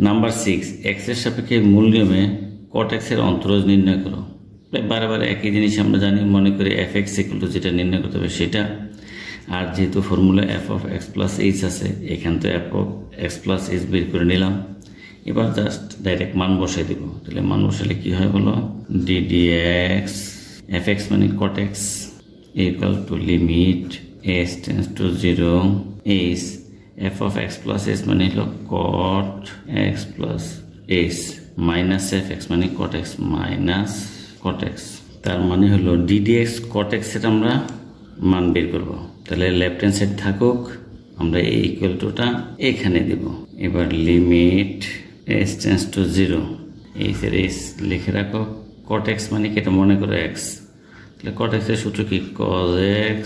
Number 6 x এর সাপেক্ষে মূল নিয়মে cot x এর অন্তরজ নির্ণয় করো। বারবার একই জিনিস আমরা জানি, মনে করি fx = যেটা নির্ণয় করতে হবে সেটা। আর যেহেতু formula f of x plus h আছে, এখান তো f of x plus h বের করে নিলাম। এবার জাস্ট ডাইরেক্ট মান বসাই দেব। তাহলে মান বসালে কি হয় বলো, d dx fx মানে cot x equal to limit s tends to 0 h f of x plus h মানে হলো cot x plus h minus fx মানে cot x minus cot x। তার মানে হলো d dx cot x এর আমরা মান বের করব। তাহলে লেফট হ্যান্ড সাইড থাকুক, আমরা এই ইকুয়াল টুটা এখানে দেব। এবার limit s tends to 0 h এর s লিখে রাখো। cot x মানে কি, এটা মনে করো x। তাহলে cot x এর সূত্র কি, cos x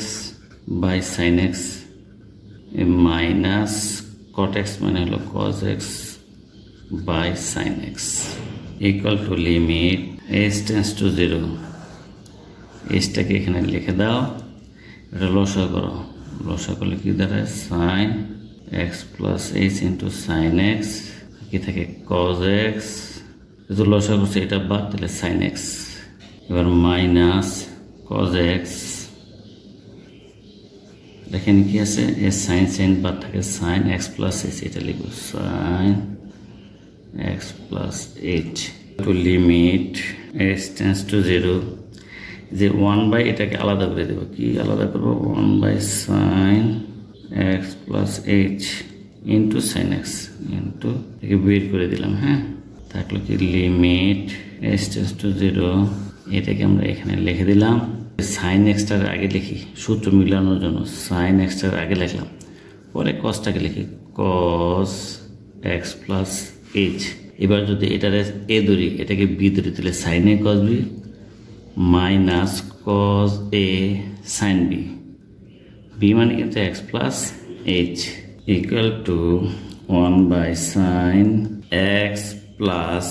by sin x minus cot x মানে হলো cos x by sin x equal to limit s tends to 0 এসটাকে এখানে লিখে দাও। এটা লসা করো, লসা করলে কি দাঁড়ায়, sin x plus h into sin x কি থাকে cos x, যেহেতু লসা করছে এটা বাদ, তাহলে sin x। এবার মাইনাস cos x, দেখেন কি আছে, sin sin বাদ থাকে sin x plus h, এটা লিখব sin x plus h to limit s tends to 0 যে 1 বাই এটাকে আলাদা করে দেব। কি আলাদা করব, 1 by sin x plus h into sin x into এটাকে বের করে দিলাম। হ্যাঁ, থাকলো কি লিমিট s tends to 0, এটাকে আমরা এখানে লিখে দিলাম। sin x টার আগে লিখি সূত্র মিলানোর জন্য, sin x টার আগে লিখলাম, পরে cos টাকে লিখি cos x plus h। এবার যদি এটার a ধরি, এটাকে b ধরি, তাহলে sin a cos b minus cos a sin b, b মানে কিন্তু x plus h equal to 1 by sin x plus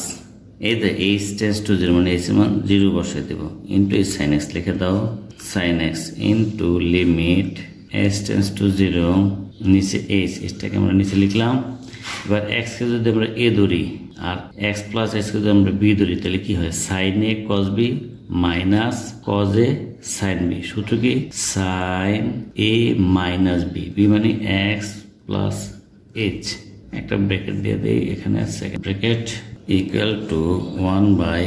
এই যে h tends to 0 মানে h মান 0 বসাই দেব, ইন্টু এই sin x লিখে দাও, sin x into limit s tends to 0 নিচে h, এটাকে আমরা নিচে লিখলাম। এবার x কে যদি আমরা a ধরি আর x প্লাস h কে যদি আমরা b ধরি, তাহলে কি হয়, sin a cos b minus cos a sin b। সূত্র কি, sin a minus b, b মানে x প্লাস h, একটা ব্র্যাকেট দিয়ে দেই এখানে, second bracket equal to 1 by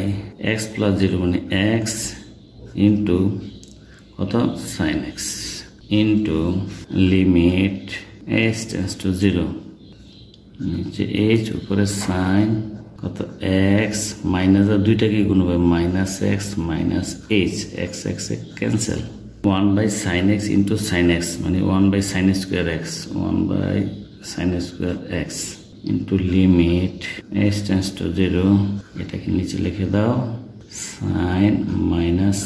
x plus 0 মানে x ইন্টু কত sin x into limit s tends to 0 নিচে h উপরে sin কত x মাইনাস দুইটাকে গুণ হবে minus x minus h, x x cancel, 1 by sin x into sin x মানে 1 by sin square x, 1 by sin square x into limit s tends to 0, এটাকে নিচে লিখে দাও, sin minus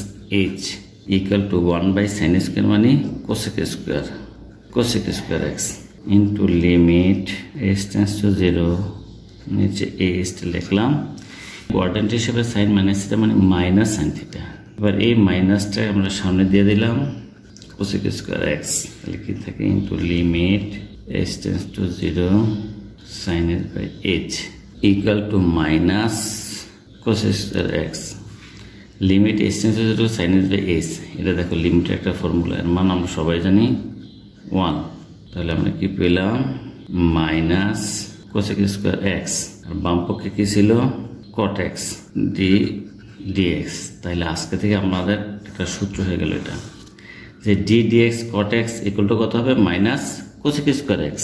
h equal to 1 by sin square মানে cosec square, cosec square x into limit s tends to 0 নিচে h লিখলাম। Quadrant হিসেবে sin minus theta মানে minus sin theta. এবার এই মাইনাসটা আমরা সামনে দিয়ে দিলাম, cosec স্কোয়ার x, তাহলে কি থাকে into limit s tends to 0 sin s by h equal two minus cosec square x limit s tends to 0 sin s by h। এটা দেখো লিমিটের একটা ফর্মুলা, এর মান আমরা সবাই জানি 1। তাহলে আমরা কি পেলাম, মাইনাস cosec স্কোয়ার x, আর বাম পক্ষে কি ছিল cot x dx। তাহলে আজকে থেকে আমাদের একটা সূত্র হয়ে গেল এটা, যে d dx cot x equal to কত হবে, মাইনাস cosec স্কোয়ার x।